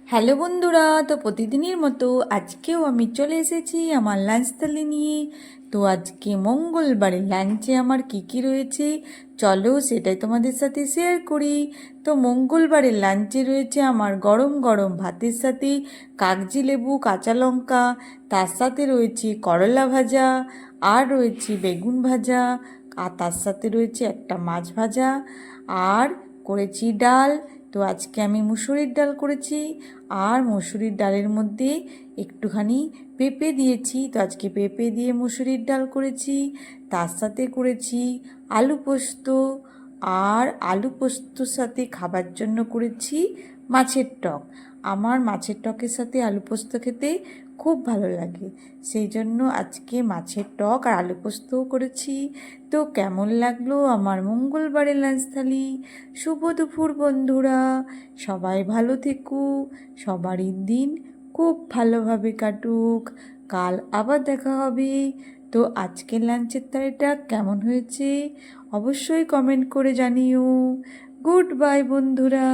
Hello বন্ধুরা, তো প্রতিদিনের মতো আজকেও আমি চলে এসেছি আমার লাঞ্চ থালি নিয়ে। তো আজকে মঙ্গলবারে লাঞ্চে আমার কি কি রয়েছে চলো সেটাই তোমাদের সাথে শেয়ার করি। তো মঙ্গলবারের লাঞ্চে রয়েছে আমার গরম গরম ভাতের সাথে কাগজি লেবু কাঁচা লঙ্কা, তার সাথে রয়েছে করলা ভাজা, আর রয়েছে বেগুন ভাজা, আর তার সাথে রয়েছে একটা মাছ ভাজা, আর করেছি ডাল। তো আজকে আমি মুসুরির ডাল করেছি, আর মুসুরির ডালের মধ্যে একটুখানি পেঁপে দিয়েছি। তো আজকে পেঁপে দিয়ে মুসুরির ডাল করেছি। তার সাথে করেছি আলু পোস্ত, আর আলু পোস্তর সাথে খাবার জন্য করেছি মাছের টক। আমার মাছের টকের সাথে আলু পোস্ত খেতে খুব ভালো লাগে, সেই জন্য আজকে মাছের টক আর আলু পোস্তও করেছি। তো কেমন লাগলো আমার মঙ্গলবারের লাঞ্চ থালি? শুভ দুপুর বন্ধুরা, সবাই ভালো থেকো, সবারই দিন খুব ভালোভাবে কাটুক। কাল আবার দেখা হবে। তো আজকের লাঞ্চের থালিটা কেমন হয়েছে অবশ্যই কমেন্ট করে জানিও। গুড বাই বন্ধুরা।